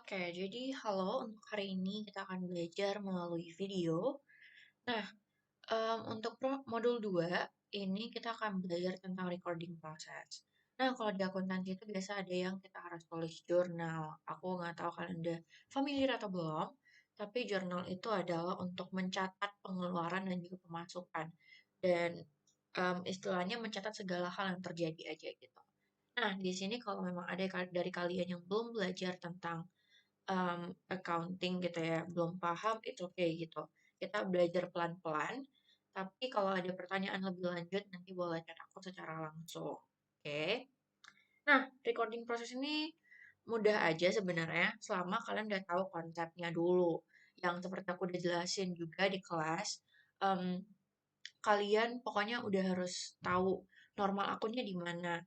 Oke, jadi halo, untuk hari ini kita akan belajar melalui video. Nah, untuk modul 2 ini kita akan belajar tentang recording process. Nah, kalau di akuntansi itu biasa ada yang kita harus tulis jurnal. Aku nggak tahu kalian udah familiar atau belum, tapi jurnal itu adalah untuk mencatat pengeluaran dan juga pemasukan. Dan istilahnya mencatat segala hal yang terjadi aja gitu. Nah, di sini kalau memang ada dari kalian yang belum belajar tentang accounting gitu ya, belum paham, it's okay gitu. Kita belajar pelan-pelan, tapi kalau ada pertanyaan lebih lanjut nanti boleh chat aku secara langsung. Oke. Nah, recording proses ini mudah aja sebenarnya selama kalian udah tahu konsepnya dulu. Yang seperti aku udah jelasin juga di kelas, em, kalian pokoknya udah harus tahu normal akunnya di mana,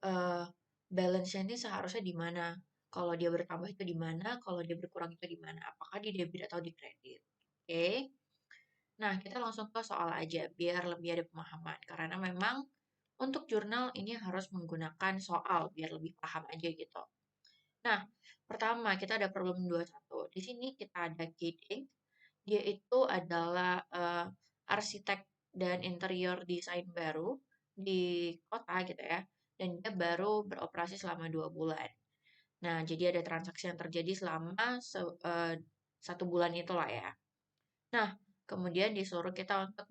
eh balance-nya ini seharusnya di mana. Kalau dia bertambah itu di mana, kalau dia berkurang itu di mana. Apakah di debit atau di kredit. Oke. Nah, kita langsung ke soal aja biar lebih ada pemahaman. Karena memang untuk jurnal ini harus menggunakan soal biar lebih paham aja gitu. Nah, pertama kita ada problem 21. Di sini kita ada Gidding. Dia itu adalah arsitek dan interior desain baru di kota gitu ya. Dan dia baru beroperasi selama 2 bulan. Nah, jadi ada transaksi yang terjadi selama 1 bulan itulah ya. Nah, kemudian disuruh kita untuk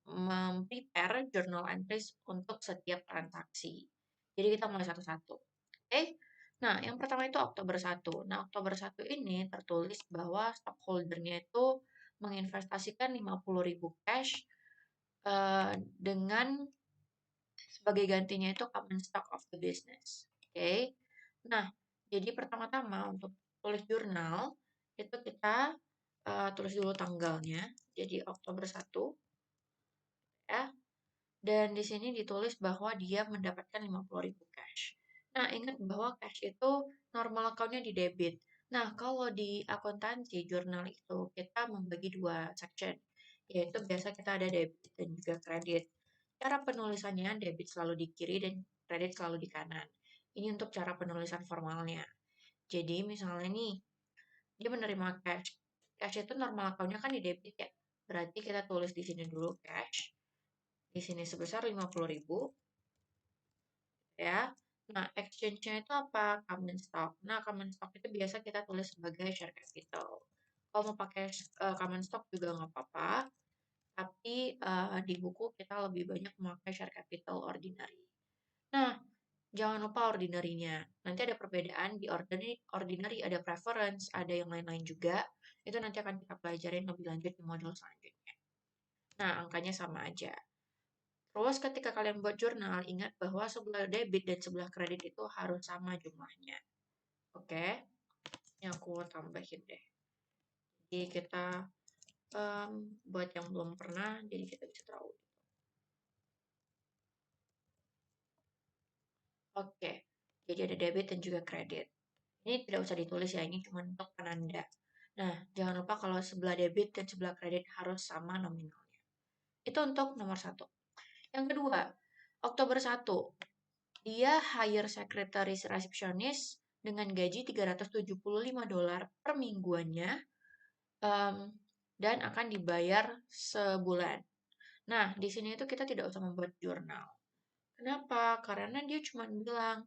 memprepare journal entries untuk setiap transaksi. Jadi kita mulai satu-satu. Oke? Nah, yang pertama itu Oktober 1. Nah, Oktober 1 ini tertulis bahwa stockholder-nya itu menginvestasikan 50.000 cash dengan sebagai gantinya itu common stock of the business. Oke. Nah, jadi pertama-tama untuk tulis jurnal itu kita tulis dulu tanggalnya. Jadi Oktober 1 ya. Dan di sini ditulis bahwa dia mendapatkan 50.000 cash. Nah, ingat bahwa cash itu normal account-nya di debit. Nah, kalau di akuntansi jurnal itu kita membagi 2 section, yaitu biasa kita ada debit dan juga kredit. Cara penulisannya debit selalu di kiri dan kredit selalu di kanan. Ini untuk cara penulisan formalnya. Jadi misalnya nih, dia menerima cash. Cash itu normal account-nya kan di debit ya. Berarti kita tulis di sini dulu cash. Di sini sebesar 50.000 ya. Nah, exchange-nya itu apa? Common stock. Nah, common stock itu biasa kita tulis sebagai share capital. Kalau mau pakai common stock juga nggak apa-apa, tapi di buku kita lebih banyak memakai share capital ordinary. Nah, jangan lupa ordinary-nya. Nanti ada perbedaan di ordinary ada preference, ada yang lain-lain juga. Itu nanti akan kita pelajarin lebih lanjut di modul selanjutnya. Nah, angkanya sama aja. Terus ketika kalian buat jurnal, ingat bahwa sebelah debit dan sebelah kredit itu harus sama jumlahnya. Oke, ini aku tambahin deh. Jadi kita buat yang belum pernah, jadi kita bisa tahu. Oke, jadi ada debit dan juga kredit. Ini tidak usah ditulis ya, ini cuma untuk penanda. Nah, jangan lupa kalau sebelah debit dan sebelah kredit harus sama nominalnya. Itu untuk nomor 1. Yang kedua, Oktober 1. Dia hire sekretaris resepsionis dengan gaji $375 per mingguannya em, dan akan dibayar sebulan. Nah, di sini itu kita tidak usah membuat jurnal. Kenapa? Karena dia cuma bilang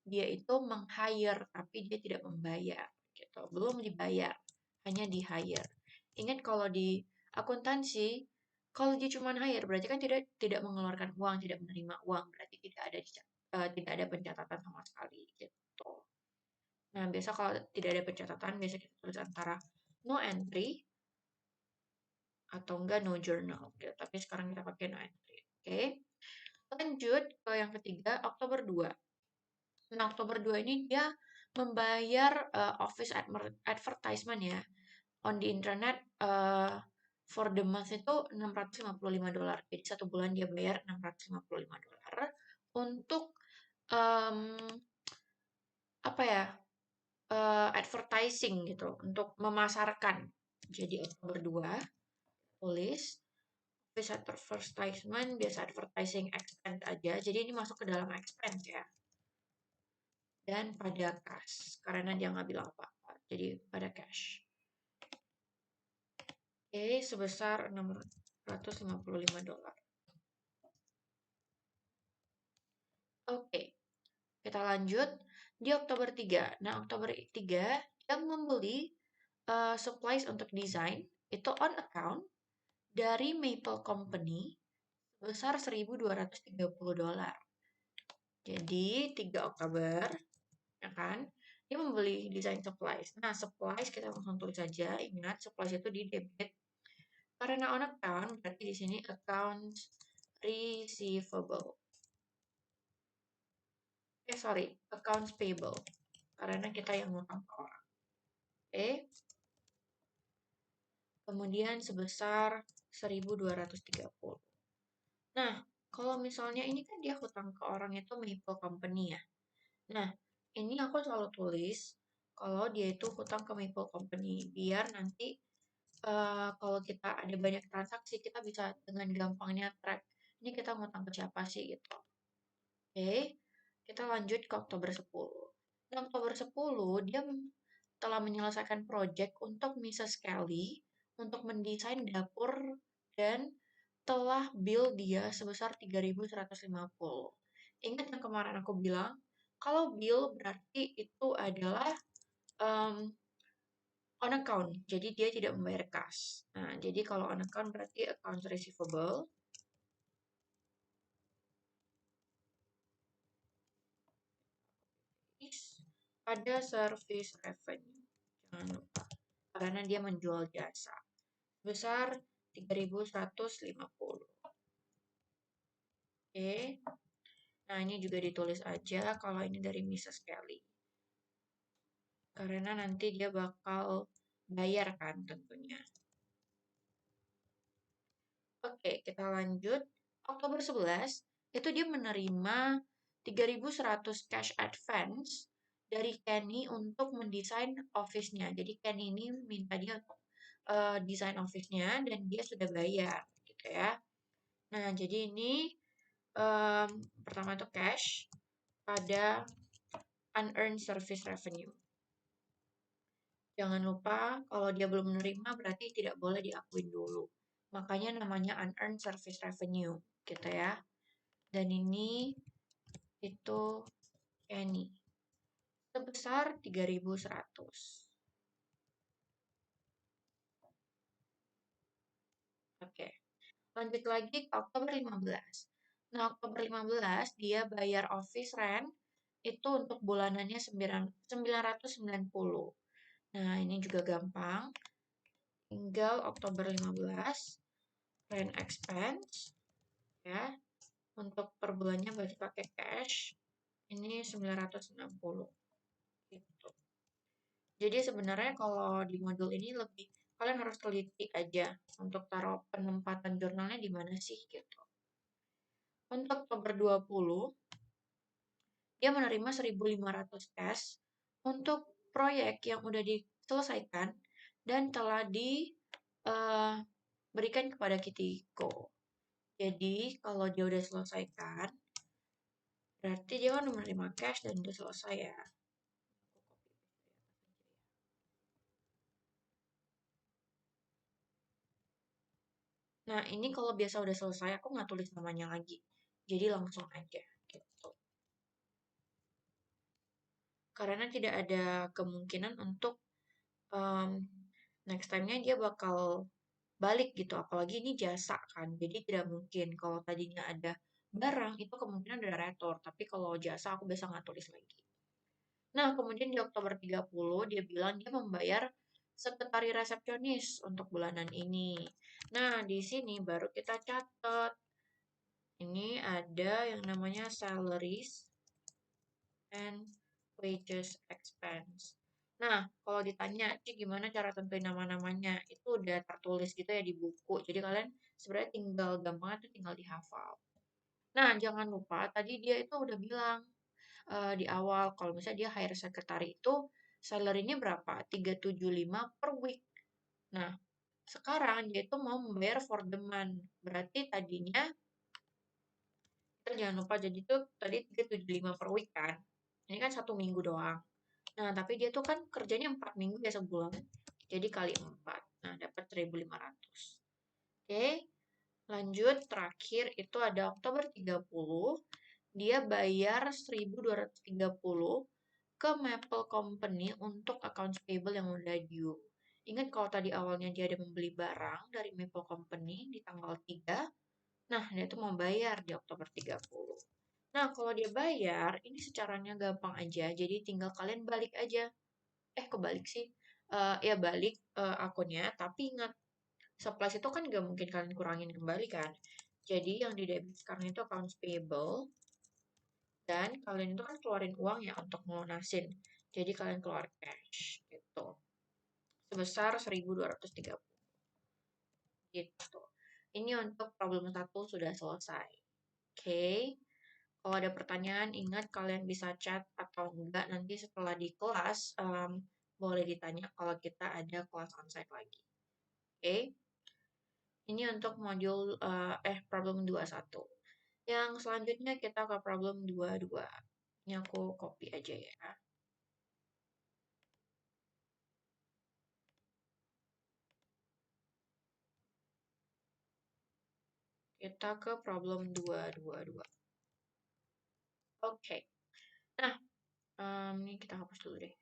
dia itu meng-hire tapi dia tidak membayar gitu. Belum dibayar, hanya di-hire. Ingat kalau di akuntansi, kalau dia cuma hire berarti kan tidak mengeluarkan uang, tidak menerima uang, berarti tidak ada pencatatan sama sekali gitu. Nah, biasa kalau tidak ada pencatatan, biasa kita tulis antara no entry atau enggak no journal gitu. Tapi sekarang kita pakai no entry. Oke. Lanjut ke yang ketiga, Oktober 2. Nah, Oktober 2 ini dia membayar office advertisement ya on the internet for the month itu $655. Jadi 1 bulan dia bayar $655 untuk em, apa ya advertising gitu untuk memasarkan. Jadi Oktober 2 tulis office advertisement biasa advertising expense aja. Jadi ini masuk ke dalam expense ya. Dan pada kas karena dia nggak bilang apa-apa. jadi pada cash. Oke, sebesar $655. Oke, kita lanjut di Oktober 3. Nah, Oktober 3 yang membeli supplies untuk desain itu on account dari Maple Company sebesar $1.230. Jadi 3 Oktober, ya kan? Dia membeli desain supplies. Nah, supplies kita langsung tulis saja. Ingat, supplies itu di debit. Karena on account, berarti di sini accounts receivable. Sorry, accounts payable. Karena kita yang ngutang ke orang. Oke. Kemudian sebesar 1.230. Nah, kalau misalnya ini kan dia hutang ke orang itu Maple Company ya. Nah, ini aku selalu tulis kalau dia itu hutang ke Maple Company biar nanti kalau kita ada banyak transaksi kita bisa dengan gampangnya track ini kita ngutang ke siapa sih gitu. Oke, kita lanjut ke Oktober 10. Nah, Oktober 10 dia telah menyelesaikan project untuk Mrs. Kelly untuk mendesain dapur dan telah bill dia sebesar 3.150. Ingat yang kemarin aku bilang, kalau bill berarti itu adalah um, on account, jadi dia tidak membayar cash. Nah, jadi kalau on account berarti accounts receivable. Ada service revenue, jangan lupa, karena dia menjual jasa. Besar 3.150. Oke. Nah, ini juga ditulis aja kalau ini dari Mrs. Kelly. Karena nanti dia bakal bayar kan tentunya. Oke, kita lanjut. Oktober 11, itu dia menerima 3.100 cash advance dari Kenny untuk mendesain office-nya. Jadi Kenny ini minta dia untuk desain office-nya dan dia sudah bayar gitu ya. Nah, jadi ini pertama itu cash pada unearned service revenue. Jangan lupa kalau dia belum menerima berarti tidak boleh diakuin dulu. Makanya namanya unearned service revenue gitu ya. Dan ini itu Kenny sebesar 3.100. Oke. Lanjut lagi ke Oktober 15. Nah, Oktober 15 dia bayar office rent itu untuk bulanannya 990. Nah, ini juga gampang. Tinggal Oktober 15 rent expense ya. Untuk per bulannya berarti pakai cash. Ini 960 gitu. Jadi sebenarnya kalau di modul ini lebih kalian harus teliti aja untuk taruh penempatan jurnalnya di mana sih gitu. Untuk Oktober 20, dia menerima 1.500 cash untuk proyek yang udah diselesaikan dan telah diberikan kepada Kitiko. Jadi kalau dia udah selesaikan, berarti dia kan menerima cash dan udah selesai ya. Nah, ini kalau biasa udah selesai, aku nggak tulis namanya lagi. Jadi langsung aja gitu. Karena tidak ada kemungkinan untuk um, next time-nya dia bakal balik gitu. Apalagi ini jasa kan. Jadi tidak mungkin kalau tadinya ada barang itu kemungkinan ada retur. Tapi kalau jasa aku biasa nggak tulis lagi. Nah, kemudian di Oktober 30 dia bilang dia membayar sekretari resepsionis untuk bulanan ini. Nah, di sini baru kita catat. Ini ada yang namanya salaries and wages expense. Nah, kalau ditanya, Ci gimana cara tentuin nama-namanya? Itu udah tertulis gitu ya di buku. Jadi kalian sebenarnya tinggal gampangnya tuh tinggal dihafal. Nah, jangan lupa tadi dia itu udah bilang di awal kalau misalnya dia hire secretary itu salary-nya berapa? 375 per week. Nah, sekarang dia itu mau membayar for the month. Berarti tadinya kita jangan lupa jadi tuh tadi 375 per week kan. Ini kan 1 minggu doang. Nah, tapi dia tuh kan kerjanya 4 minggu ya sebulan. Jadi kali 4. Nah, dapat 1.500. Oke, lanjut terakhir itu ada Oktober 30. Dia bayar 1.230 ke Maple Company untuk accounts payable yang udah due. Ingat kalau tadi awalnya dia ada membeli barang dari Maple Company di tanggal 3. Nah, dia tuh mau bayar di Oktober 30. Nah, kalau dia bayar, ini secaranya gampang aja. Jadi tinggal kalian balik aja. Kebalik sih. Ya balik akunnya, tapi ingat, supplies itu kan nggak mungkin kalian kurangin kembali kan. Jadi yang di debit sekarang itu accounts payable, dan kalian itu kan keluarin uang ya untuk melunasin. Jadi kalian keluar cash gitu. Sebesar 1.230 gitu. Ini untuk problem 1 sudah selesai. Oke. Kalau ada pertanyaan, ingat kalian bisa chat atau enggak nanti setelah di kelas, boleh ditanya kalau kita ada kelas onsite lagi. Oke. Ini untuk modul problem 21. Yang selanjutnya kita ke problem 22. Ini aku copy aja ya. Kita ke problem 222. Oke. Nah, ini kita hapus dulu deh.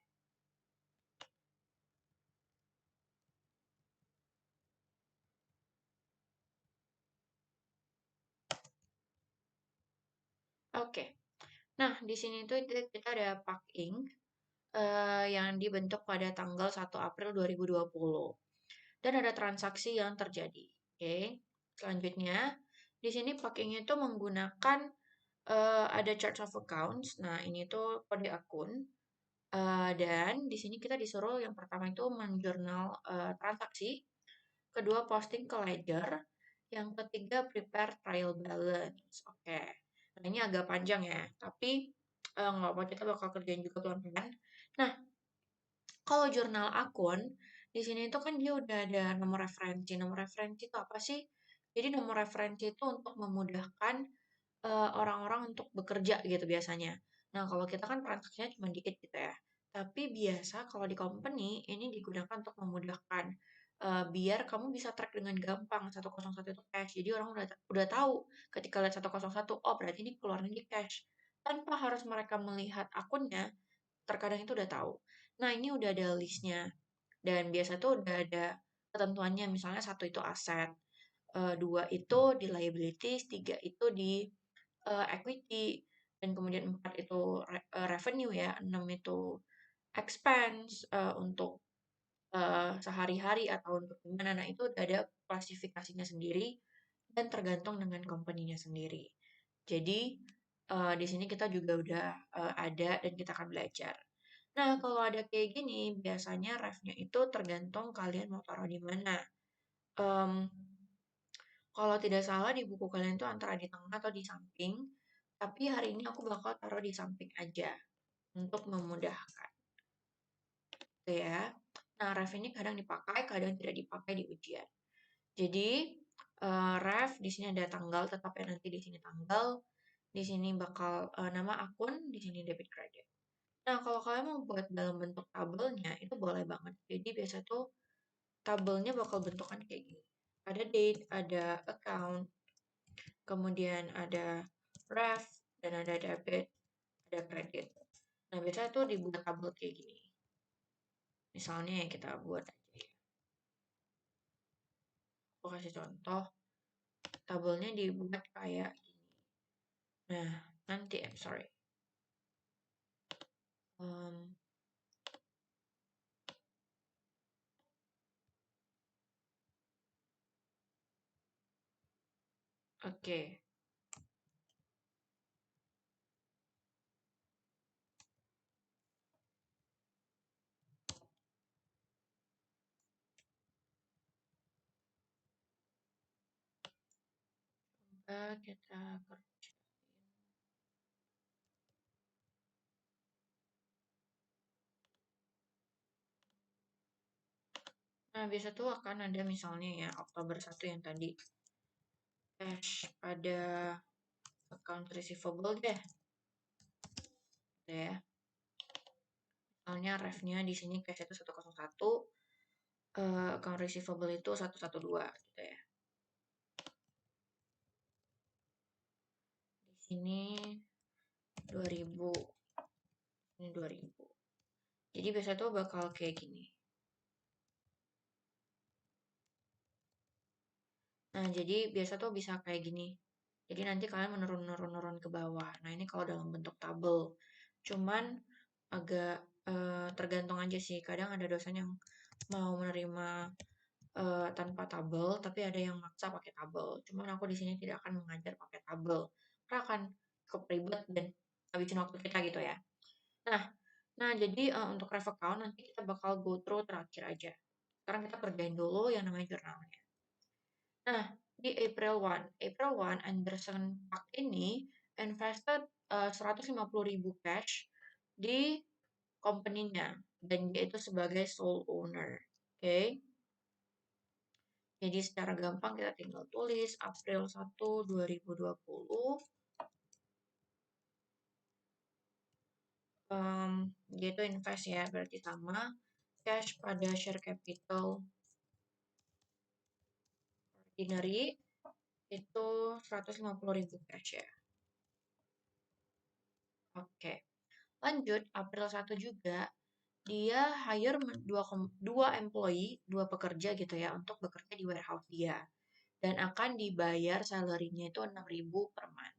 Oke. Nah, di sini tuh kita ada Pak Ink yang dibentuk pada tanggal 1 April 2020. Dan ada transaksi yang terjadi. Oke. Selanjutnya, di sini Pak Ink itu menggunakan ada chart of accounts. Nah, ini tuh kode akun. Dan di sini kita disuruh yang pertama itu menjurnal transaksi, kedua posting ke ledger, yang ketiga prepare trial balance. Oke, nah ini agak panjang ya, tapi nggak apa, kita bakal kerjain juga pelan-pelan. Nah, kalau jurnal akun, di sini itu kan dia udah ada nomor referensi. Nomor referensi itu apa sih? Jadi nomor referensi itu untuk memudahkan orang-orang untuk bekerja gitu biasanya. Nah, kalau kita kan transaksinya cuma dikit gitu ya. Tapi biasa kalau di company ini digunakan untuk memudahkan biar kamu bisa track dengan gampang 101 itu cash. Jadi orang udah tahu ketika lihat 101, oh berarti ini keluarnya di cash. Tanpa harus mereka melihat akunnya, terkadang itu udah tahu. Nah, ini udah ada listnya. Dan biasa tuh udah ada ketentuannya, misalnya satu itu aset, dua itu di liabilities, tiga itu di equity, dan kemudian 4 itu revenue ya, 6 itu expense untuk sehari-hari atau untuk gimana. Nah, itu udah ada klasifikasinya sendiri dan tergantung dengan company-nya sendiri. Jadi di sini kita juga udah ada dan kita akan belajar. Nah, kalau ada kayak gini, biasanya ref-nya itu tergantung kalian mau taruh di mana. Em, Kalau tidak salah di buku kalian itu antara di tengah atau di samping, tapi hari ini aku bakal taruh di samping aja untuk memudahkan. Gitu ya. Nah, ref ini kadang dipakai, kadang tidak dipakai di ujian. Jadi, ref di sini ada tanggal, tetap ya nanti di sini tanggal, di sini bakal nama akun, di sini debit credit. Nah, kalau kalian mau buat dalam bentuk tabelnya, itu boleh banget. Jadi, biasa tuh tabelnya bakal bentukan kayak gini. Ada date, ada account, kemudian ada ref, dan ada debit, ada credit. Nah, biasanya tuh dibuat tabel kayak gini. Misalnya yang kita buat aja ya. Aku kasih contoh, tabelnya dibuat kayak gini. Nah, nanti, I'm sorry. Oke. Coba kita kerja. Nah, biasa tuh akan ada misalnya ya, Oktober 1 yang tadi. Cash pada account receivable deh. Gitu ya. Misalnya ref-nya di sini cash itu 101, account receivable itu 112 gitu ya. Di sini 2000, ini 2000. Jadi biasanya tuh bakal kayak gini. Nah, jadi biasa tuh bisa kayak gini. Jadi nanti kalian menurun ke bawah. Nah, ini kalau dalam bentuk tabel. Cuman agak tergantung aja sih. Kadang ada dosen yang mau menerima tanpa tabel, tapi ada yang maksa pakai tabel. Cuman aku di sini tidak akan mengajar pakai tabel. Karena akan cukup ribet dan habisin waktu kita gitu ya. Nah, jadi untuk ref account nanti kita bakal go through terakhir aja. Sekarang kita kerjain dulu yang namanya jurnalnya. Nah, di April 1 Anderson Paak ini invested 150.000 cash di company-nya dan dia itu sebagai sole owner. Oke. Jadi secara gampang kita tinggal tulis April 1, 2020. Dia itu invest ya, berarti sama cash pada share capital ordinary itu 150.000 cash ya. Oke. Lanjut, April 1 juga, dia hire dua employee, dua pekerja gitu ya, untuk bekerja di warehouse dia. Dan akan dibayar salary-nya itu 6.000 per month.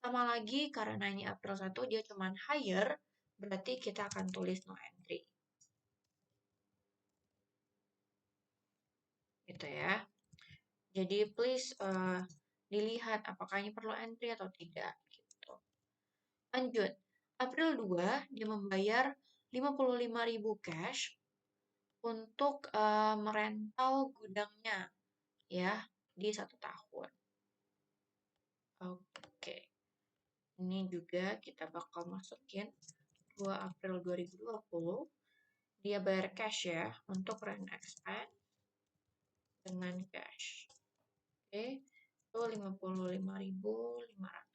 Sama lagi, karena ini April 1, dia cuma hire, berarti kita akan tulis no entry. Gitu ya. Jadi please dilihat apakah ini perlu entry atau tidak. Gitu. Lanjut, April 2, dia membayar 55.000 cash untuk merental gudangnya ya di 1 tahun. Oke, ini juga kita bakal masukin 2 April 2020. Dia bayar cash ya untuk rent expense dengan cash. Oke, itu 55.500.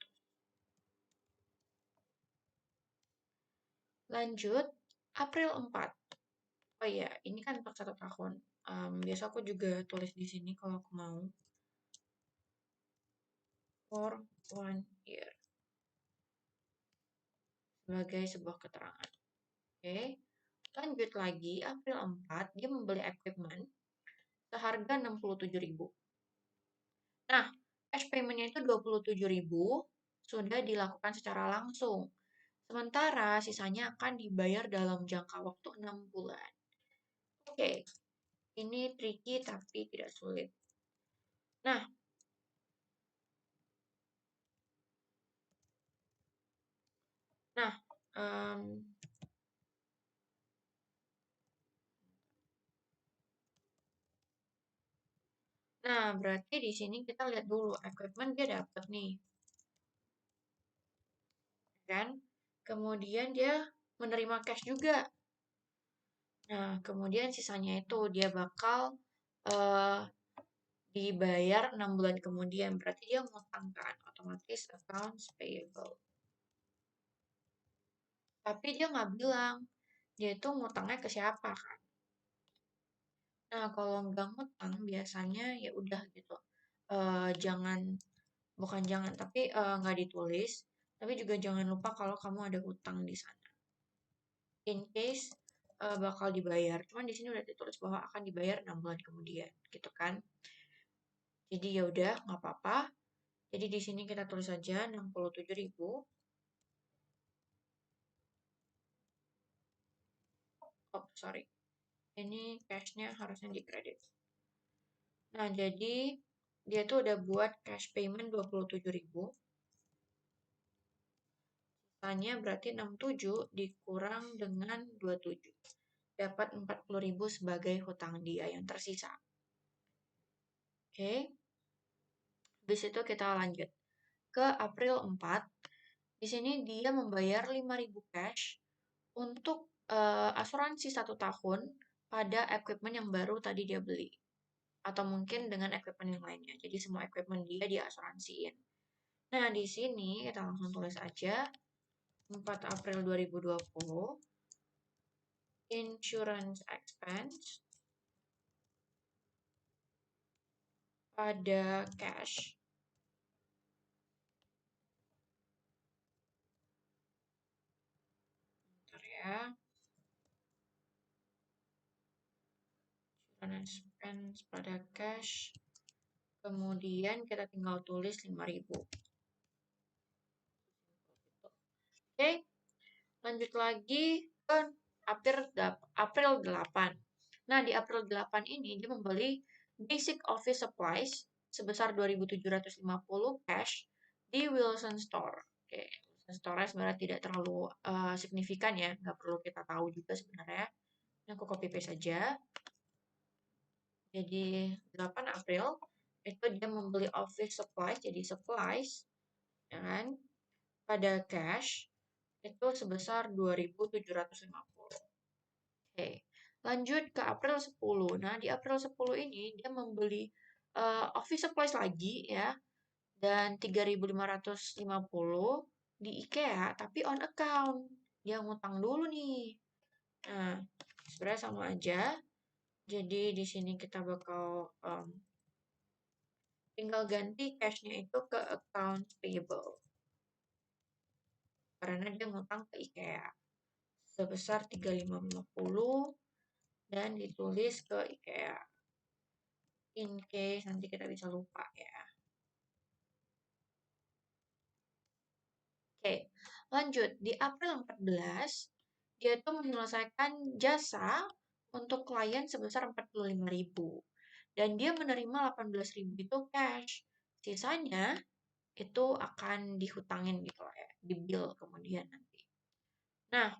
Lanjut, April 4. Oh iya, ini kan untuk 1 tahun. Biasa aku juga tulis di sini kalau aku mau. For 1 year. Sebagai sebuah keterangan. Oke. Lanjut lagi, April 4, dia membeli equipment seharga 67.000. Nah, cash payment-nya itu 27.000 sudah dilakukan secara langsung. Sementara sisanya akan dibayar dalam jangka waktu 6 bulan. Oke, ini tricky tapi tidak sulit. Nah, um, berarti di sini kita lihat dulu equipment dia dapat nih. Kan? Kemudian dia menerima cash juga. Nah, kemudian sisanya itu dia bakal dibayar 6 bulan kemudian. Berarti dia ngutang kan, otomatis accounts payable. Tapi dia nggak bilang, dia itu ngutangnya ke siapa kan. Nah, kalau nggak ngutang biasanya ya udah gitu. Bukan jangan, tapi nggak ditulis. Tapi juga jangan lupa kalau kamu ada hutang di sana. In case bakal dibayar. Cuman di sini udah ditulis bahwa akan dibayar 6 bulan kemudian, gitu kan. Jadi ya udah, nggak apa-apa. Jadi di sini kita tulis saja 67.000. Oh, sorry. Ini cash-nya harusnya di kredit. Nah, jadi dia tuh udah buat cash payment 27.000. Sisanya berarti 67 dikurang dengan 27. Dapat 40.000 sebagai hutang dia yang tersisa. Oke. Habis itu kita lanjut ke April 4. Di sini dia membayar 5.000 cash untuk asuransi 1 tahun pada equipment yang baru tadi dia beli. Atau mungkin dengan equipment yang lainnya. Jadi semua equipment dia diasuransiin. Nah, di sini kita langsung tulis aja 4 April 2020. insurance expense pada cash. Bentar ya. Insurance expense pada cash. Kemudian kita tinggal tulis 5.000. Oke, lanjut lagi ke April 8. Nah, di April 8 ini dia membeli basic office supplies sebesar 2.750 cash di Wilson Store. Oke, Wilson Store sebenarnya tidak terlalu signifikan ya, nggak perlu kita tahu juga sebenarnya. Ini aku copy paste saja. Jadi 8 April itu dia membeli office supplies, jadi supplies, ya kan, pada cash itu sebesar 2.750. Oke, lanjut ke April 10. Nah, di April 10 ini dia membeli office supplies lagi ya, dan 3.550 di IKEA, tapi on account. Dia ngutang dulu nih. Nah, sebenarnya sama aja. Jadi di sini kita bakal tinggal ganti cash-nya itu ke account payable. Karena dia ngutang ke IKEA sebesar 3.550 dan ditulis ke IKEA. In case nanti kita bisa lupa ya. Oke, lanjut. Di April 14, dia tuh menyelesaikan jasa untuk klien sebesar 45.000. Dan dia menerima 18.000 itu cash. Sisanya itu akan dihutangin gitu lah ya, di bill kemudian nanti. Nah,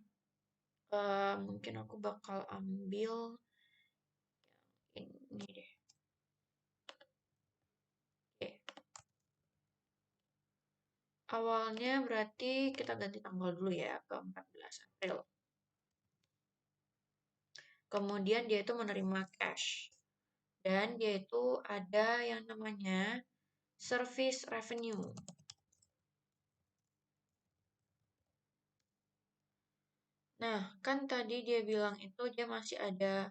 mungkin aku bakal ambil ini deh. Oke. Awalnya berarti kita ganti tanggal dulu ya ke 14 April. Kemudian dia itu menerima cash. Dan dia itu ada yang namanya service revenue. Nah, kan tadi dia bilang itu dia masih ada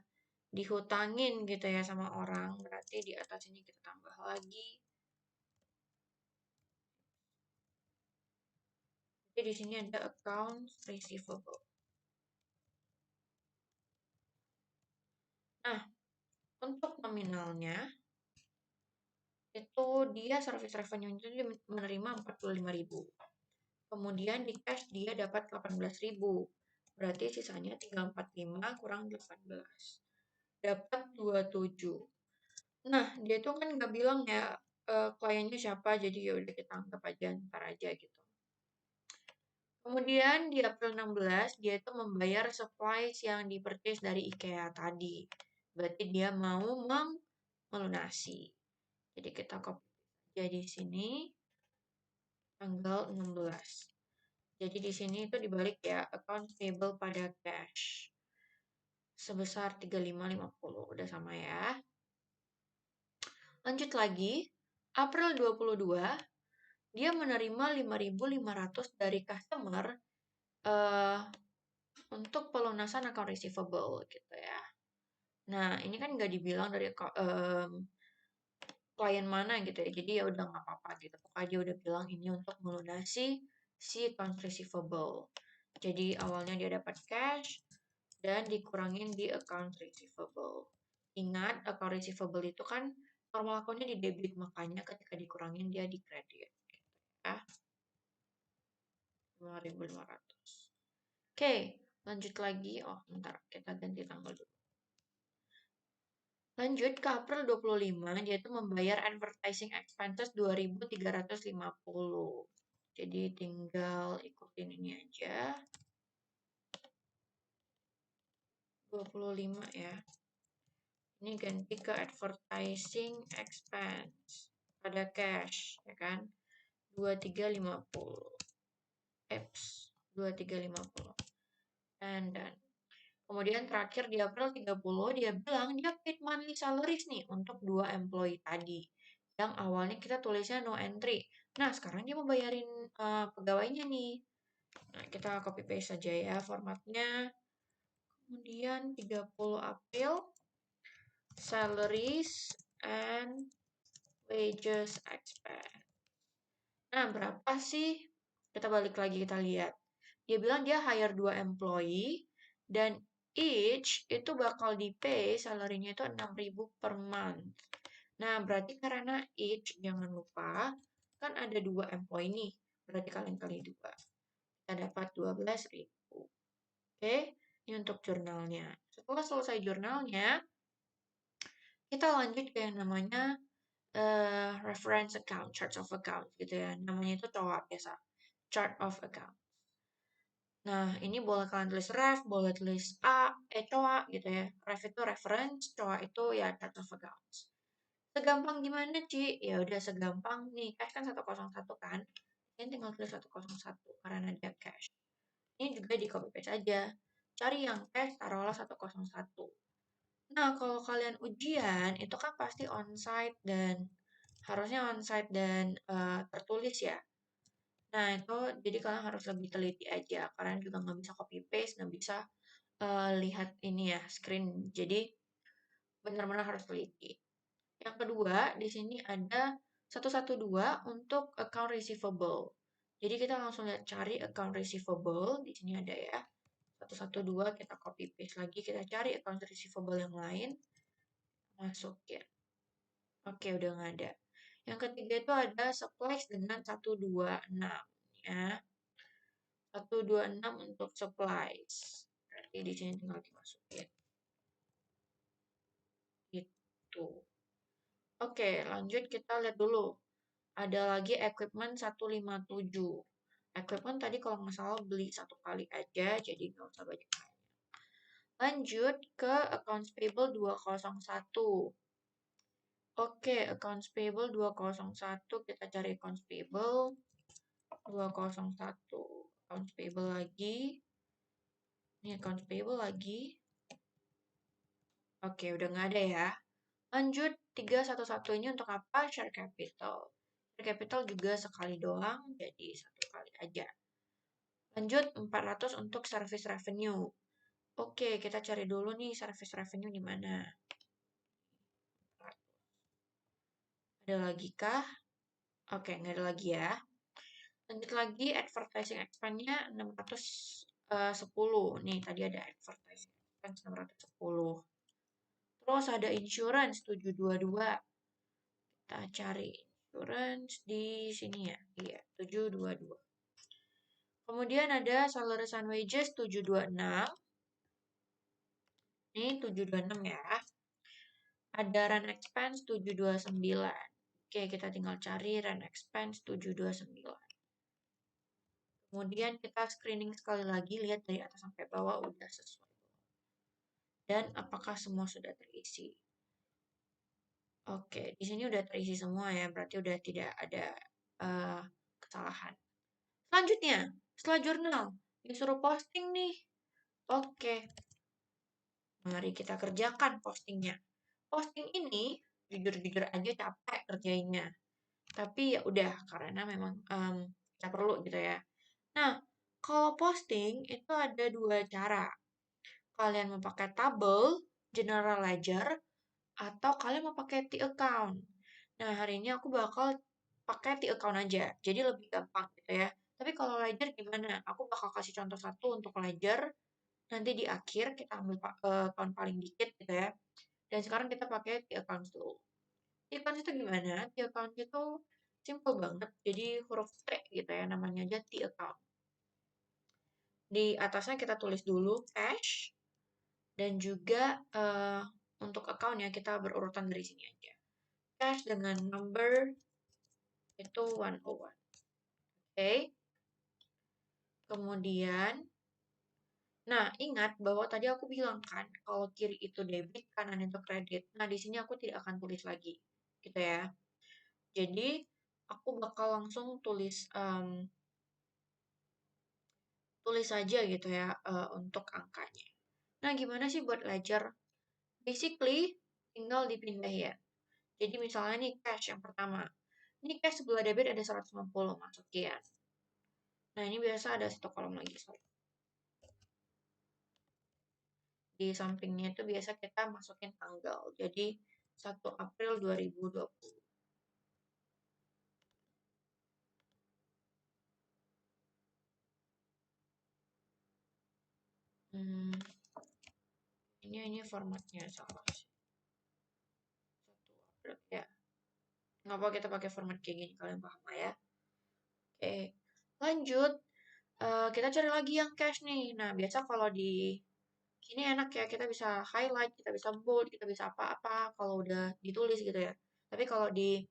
dihutangin gitu ya sama orang. Berarti di atas ini kita tambah lagi. Jadi di sini ada accounts receivable. Nah, untuk nominalnya itu dia service revenue itu dia menerima 45.000. Kemudian di cash dia dapat 18.000. Berarti sisanya 345 kurang 18. Dapat 27. Nah, dia itu kan nggak bilang ya kliennya siapa, jadi ya udah kita anggap aja ntar aja gitu. Kemudian di April 16, dia itu membayar supplies yang di-purchase dari IKEA tadi. Berarti dia mau melunasi. Jadi kita copy aja di sini tanggal 16. Jadi di sini itu dibalik ya, account payable pada cash sebesar 3.550. Udah sama ya. Lanjut lagi, April 22, dia menerima 5.500 dari customer untuk pelunasan account receivable gitu ya. Nah, ini kan nggak dibilang dari klien mana gitu ya. Jadi ya udah nggak apa-apa gitu. Pokoknya dia udah bilang ini untuk melunasi si account receivable. Jadi awalnya dia dapat cash dan dikurangin di account receivable. Ingat, account receivable itu kan normal akunnya di debit, makanya ketika dikurangin dia di kredit. Ya, 5.500. Oke, lanjut lagi. Oh, bentar, kita ganti tanggal dulu. Lanjut ke April 25, dia itu membayar advertising expenses 2.350. Jadi tinggal ikutin ini aja. 25 ya. Ini ganti ke advertising expense pada cash, ya kan? 2350. Eps, 2350. And then kemudian terakhir di April 30 dia bilang dia paid monthly salaries nih untuk 2 employee tadi. Yang awalnya kita tulisnya no entry. Nah, sekarang dia mau bayarin pegawainya nih. Nah, kita copy paste saja ya formatnya. Kemudian 30 April, salaries and wages expense. Nah, berapa sih? Kita balik lagi, kita lihat. Dia bilang dia hire 2 employee, dan each itu bakal di pay salary-nya itu 6.000 per month. Nah, berarti karena each, jangan lupa, kan ada 2 employee nih. Berarti kalian kali 2. Kita dapat 12.000. Oke, ini untuk jurnalnya. Setelah selesai jurnalnya, kita lanjut ke yang namanya reference account, chart of account gitu ya. Namanya itu COA biasa, chart of account. Nah, ini boleh kalian tulis ref, boleh tulis COA gitu ya. Ref itu reference, COA itu ya chart of accounts. Segampang gimana, Ci? Ya udah segampang nih, cash kan 101 kan. Ini tinggal tulis 101 karena dia cash. Ini juga di copy paste aja. Cari yang cash, taruhlah 101. Nah, kalau kalian ujian, itu kan pasti onsite dan harusnya onsite dan tertulis ya. Nah, itu jadi kalian harus lebih teliti aja. Kalian juga nggak bisa copy paste, nggak bisa lihat ini ya, screen. Jadi, benar-benar harus teliti. Yang kedua, di sini ada 112 untuk account receivable. Jadi, kita langsung lihat cari account receivable. Di sini ada ya. 112 kita copy paste lagi, kita cari account receivable yang lain, masukin. Oke, udah nggak ada. Yang ketiga itu ada supplies dengan 126 ya. 126 untuk supplies. Berarti di sini tinggal dimasukin. Gitu. Oke, lanjut kita lihat dulu. Ada lagi equipment 157. Equipment tadi kalau nggak salah beli 1 kali aja, jadi nggak usah banyak. Lanjut ke accounts payable 201. Oke, accounts payable 201. Kita cari accounts payable 201. Accounts payable lagi. Ini accounts payable lagi. Oke, udah nggak ada ya. Lanjut, 311 ini untuk apa? Share capital. Share capital juga sekali doang, jadi 1 kali aja. Lanjut, 400 untuk service revenue. Oke, kita cari dulu nih service revenue di mana. Ada lagi kah? Oke, nggak ada lagi ya. Lanjut lagi, advertising expense-nya 610. Nih, tadi ada advertising expense 610. Terus ada insurance 722. Kita cari insurance di sini ya. Iya, 722. Kemudian ada salaries and wages 726. Ini 726 ya. Ada rent expense 729. Oke, kita tinggal cari rent expense 729. Kemudian kita screening sekali lagi, lihat dari atas sampai bawah udah sesuai. Dan apakah semua sudah terisi. Oke, di sini udah terisi semua ya, berarti udah tidak ada kesalahan. Selanjutnya, setelah jurnal, disuruh posting nih. Oke, mari kita kerjakan postingnya. Posting ini, jujur-jujur aja capek kerjainnya. Tapi ya udah, karena memang kita perlu gitu ya. Nah, kalau posting itu ada 2 cara. Kalian mau pakai tabel, general ledger, atau kalian mau pakai T-account. Nah, hari ini aku bakal pakai T-account aja, jadi lebih gampang gitu ya. Tapi kalau ledger gimana? Aku bakal kasih contoh satu untuk ledger, nanti di akhir kita ambil account paling dikit gitu ya. Dan sekarang kita pakai T-account dulu. T-account itu gimana? T-account itu simple banget, jadi huruf T gitu ya, namanya aja T-account. Di atasnya kita tulis dulu cash, dan juga untuk account ya kita berurutan dari sini aja. Cash dengan number itu 101. Oke. Kemudian, nah ingat bahwa tadi aku bilang kan kalau kiri itu debit, kanan itu kredit. Nah di sini aku tidak akan tulis lagi, gitu ya. Jadi aku bakal langsung tulis saja gitu ya untuk angkanya. Nah gimana sih buat ledger? Basically tinggal dipindah ya. Jadi misalnya nih cash yang pertama. Ini cash sebelah debit ada 150, masukin. Nah ini biasa ada 1 kolom lagi. Sorry. di sampingnya itu biasa kita masukin tanggal. Jadi 1 April 2020. Hmm, ini formatnya salah sih. 1 April ya. Nggak apa kita pakai format kayak gini, kalian paham lah ya. Oke, lanjut. Kita cari lagi yang cash nih. Nah, biasa kalau di sini enak ya, kita bisa highlight, kita bisa bold, kita bisa apa-apa kalau udah ditulis gitu ya. Tapi kalau di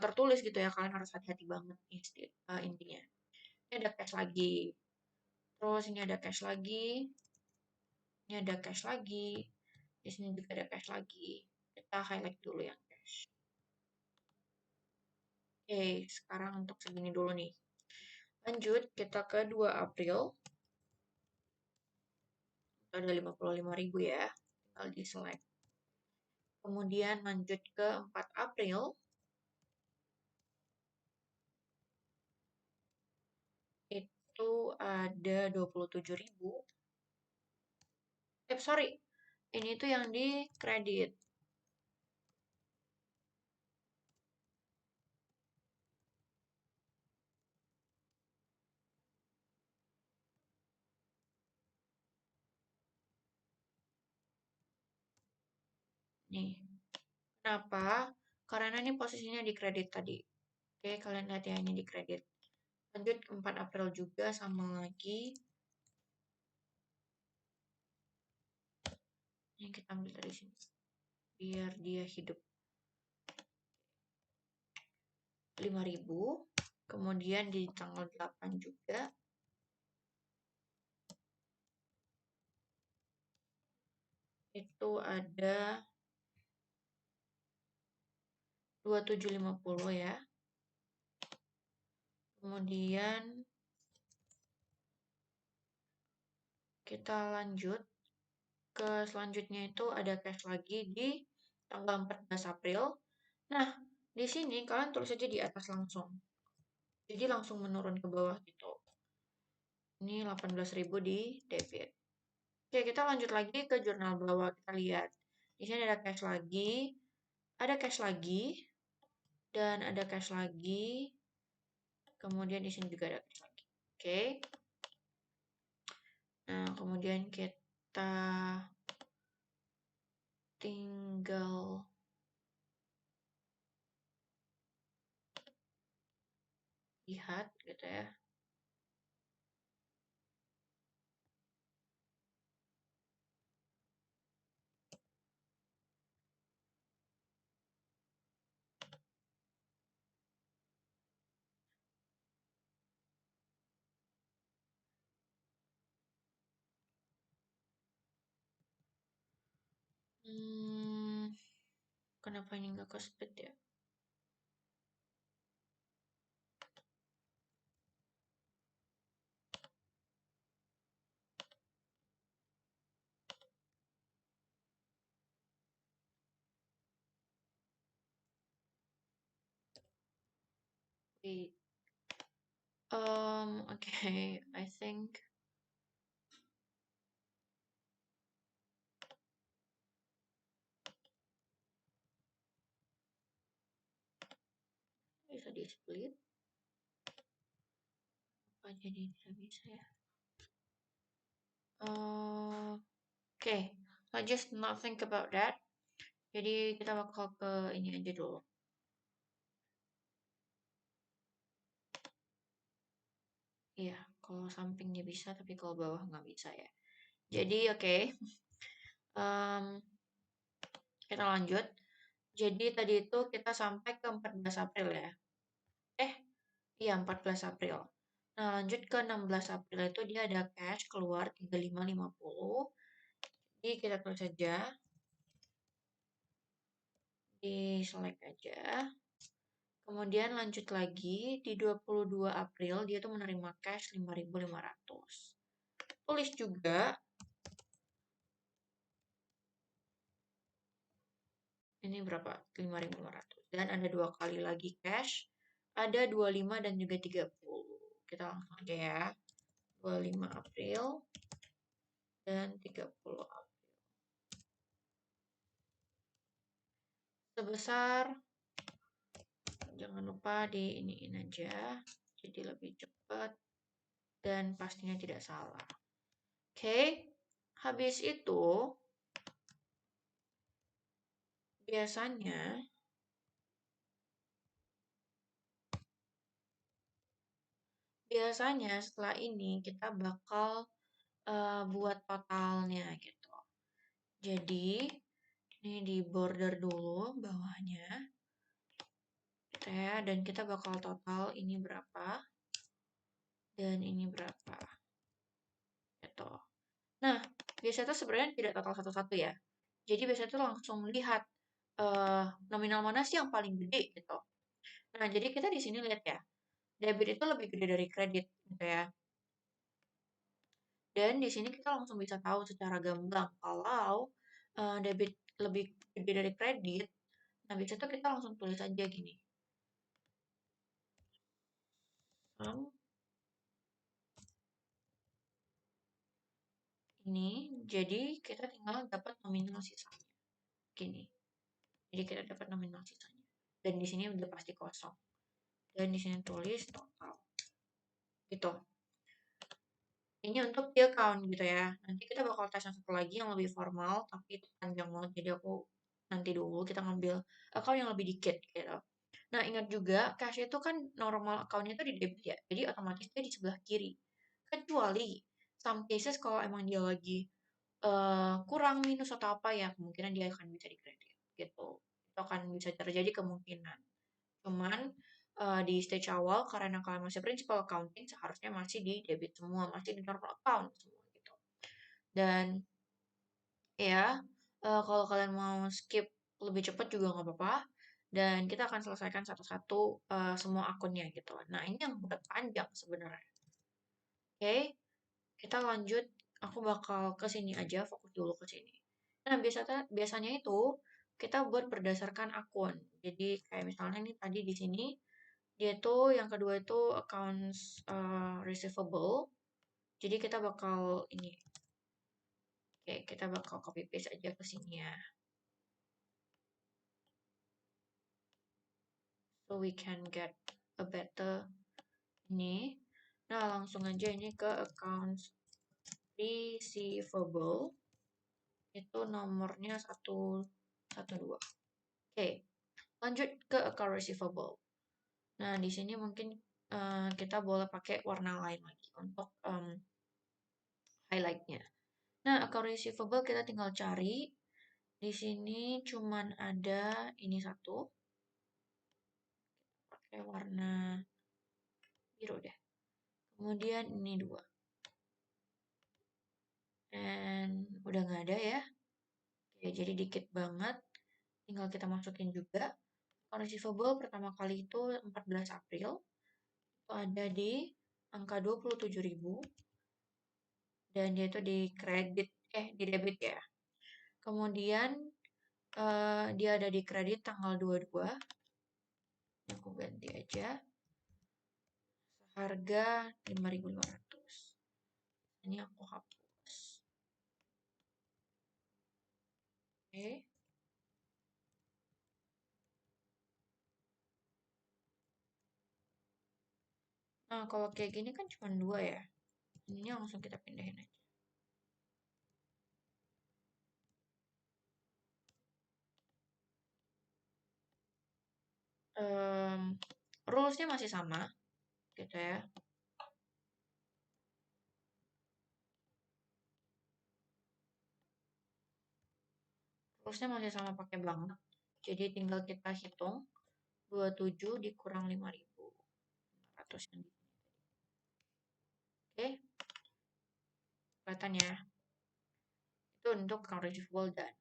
tertulis gitu ya, kalian harus hati-hati banget intinya. Ini ada cash lagi. Terus ini ada cash lagi. Ini ada cash lagi. Di sini juga ada cash lagi. Kita highlight dulu yang cash. Oke, sekarang untuk segini dulu nih. Lanjut, kita ke 2 April. Ada 55.000 ya. Tinggal di select. Kemudian lanjut ke 4 April. Itu ada 27.000. Sorry. Ini tuh yang di kredit. Nih. Kenapa? Karena ini posisinya di kredit tadi. Oke, kalian lihat ya ini di kredit. Lanjut 4 April juga sama lagi. Ini kita ambil dari sini. Biar dia hidup. 5.000. Kemudian di tanggal 8 juga. Itu ada 2750 ya. Kemudian kita lanjut ke selanjutnya itu ada cash lagi di tanggal 14 April. Nah, di sini kalian tulis aja di atas langsung. Jadi langsung menurun ke bawah gitu. Ini 18.000 di debit. Oke, kita lanjut lagi ke jurnal bawah. Kita lihat. Di sini ada cash lagi, dan ada cash lagi. Kemudian di sini juga ada cash lagi. Oke. Nah, kemudian kita tinggal lihat gitu ya. Kenapa ini nggak ke speed ya? Wait. Okay, I think bisa di split. Apa jadi tidak bisa ya? Okay, I just not think about that. Jadi kita bakal ke ini aja dulu. Iya, kalau sampingnya bisa, tapi kalau bawah nggak bisa ya. Jadi oke, kita lanjut. Jadi tadi itu kita sampai ke 14 April ya. Iya 14 April. Nah lanjut ke 16 April itu dia ada cash keluar 3550. Jadi kita tulis saja. Di select aja. Kemudian lanjut lagi di 22 April dia tuh menerima cash 5.500. Tulis juga ini berapa? 5.500. Dan ada 2 kali lagi cash. Ada 25 dan juga 30. Kita langsung aja ya. 25 April dan 30 April. Sebesar, jangan lupa di iniin aja, jadi lebih cepat dan pastinya tidak salah. Oke, habis itu biasanya setelah ini kita bakal buat totalnya gitu. Jadi ini di border dulu bawahnya, gitu ya, dan kita bakal total ini berapa dan ini berapa, gitu. Nah, biasanya tuh sebenarnya tidak total satu-satu ya. Jadi biasanya tuh langsung lihat nominal mana sih yang paling gede gitu. Nah, jadi kita di sini lihat ya, debit itu lebih gede dari kredit gitu ya. Dan di sini kita langsung bisa tahu secara gamblang kalau debit lebih gede dari kredit. Nah, biasanya tuh kita langsung tulis aja gini. Ini, jadi kita tinggal dapat nominal sisanya. Gini. Jadi kita dapat nominal sisanya. Dan di sini udah pasti kosong. Dan di sini tulis total. Gitu. Ini untuk di account gitu ya. Nanti kita bakal tes yang satu lagi yang lebih formal, tapi itu panjang banget. Jadi aku nanti dulu kita ngambil account yang lebih dikit gitu. Nah, ingat juga cash itu kan normal accountnya itu di debit ya. Jadi otomatis dia di sebelah kiri. Kecuali some cases kalau emang dia lagi kurang minus atau apa ya, kemungkinan dia akan bisa di kredit gitu. Itu akan bisa terjadi kemungkinan. Cuman di stage awal karena kalian masih principal accounting seharusnya masih di debit semua, masih di normal account semua gitu. Dan ya kalau kalian mau skip lebih cepat juga nggak apa-apa. Dan kita akan selesaikan satu-satu semua akunnya gitu. Nah ini yang udah panjang sebenarnya. Oke, kita lanjut. Aku bakal ke sini aja, fokus dulu ke sini. Nah biasanya itu kita buat berdasarkan akun. Jadi kayak misalnya nih tadi di sini dia tuh yang kedua itu accounts receivable. Jadi kita bakal ini, oke, kita bakal copy paste aja ke sini ya. So we can get a better ini. Nah langsung aja ini ke accounts receivable. Itu nomornya 112. Oke, lanjut ke account receivable. Nah di sini mungkin kita boleh pakai warna lain lagi untuk highlightnya. Nah, account receivable kita tinggal cari. Di sini cuman ada ini satu. Pakai warna biru deh. Kemudian ini dua. Dan udah nggak ada ya. Oke, jadi dikit banget. Tinggal kita masukin juga. Account receivable pertama kali itu 14 April. Itu ada di angka 27.000. Dan dia itu di kredit, di debit ya. Kemudian dia ada di kredit tanggal 22. Aku ganti aja. Harga 5.500. Ini aku hapus. Oke. Nah, kalau kayak gini kan cuma dua ya. Ini langsung kita pindahin aja. Rulesnya masih sama, gitu ya. Rulesnya masih sama pakai banget. Jadi tinggal kita hitung 27 dikurang 5.500 yang di sini. Oke, kelihatan ya. Itu untuk account receivable dan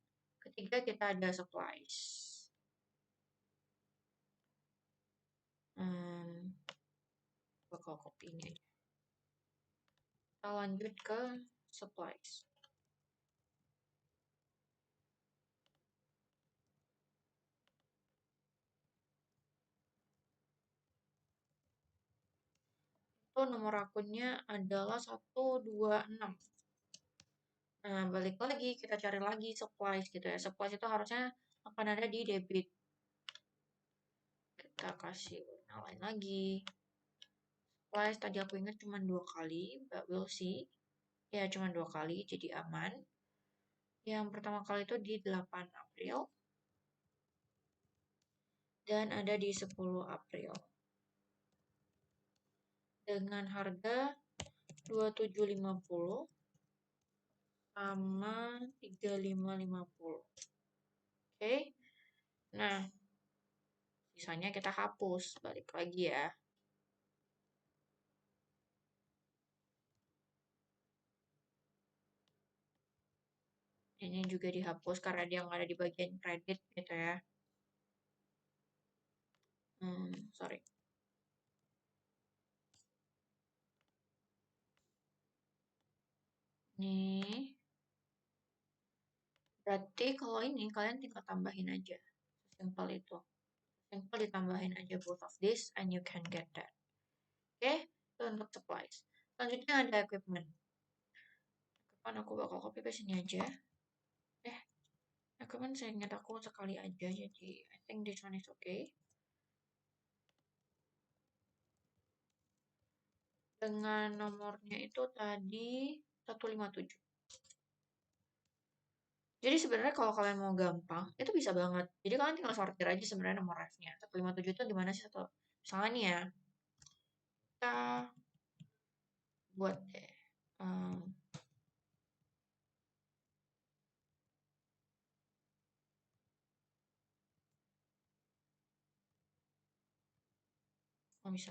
ketiga kita ada supplies. Bakal copy ini aja. Kita lanjut ke supplies. Itu nomor akunnya adalah 126. Nah, balik lagi, kita cari lagi supplies gitu ya. Supplies itu harusnya akan ada di debit. Kita kasih warna lain lagi. Supplies tadi aku ingat cuma 2 kali, but we'll see. Ya, cuma 2 kali, jadi aman. Yang pertama kali itu di 8 April. Dan ada di 10 April. Dengan harga 2750 sama 3550. Oke. Nah, sisanya kita hapus. Balik lagi ya. Ini juga dihapus karena dia nggak ada di bagian kredit gitu ya. Sorry. Nih. Berarti kalau ini kalian tinggal tambahin aja. Simple itu. Simple ditambahin aja both of this and you can get that. Oke, itu untuk supplies. Selanjutnya ada equipment. Equipment aku bakal copy paste ini aja. Equipment saya ingat aku sekali aja, jadi I think this one is okay. Dengan nomornya itu tadi 157. Jadi sebenarnya kalau kalian mau gampang, itu bisa banget. Jadi kalian tinggal sortir aja sebenarnya nomor refnya. 157 itu gimana sih satu? Misalnya nih ya, kita buat deh. Oh bisa.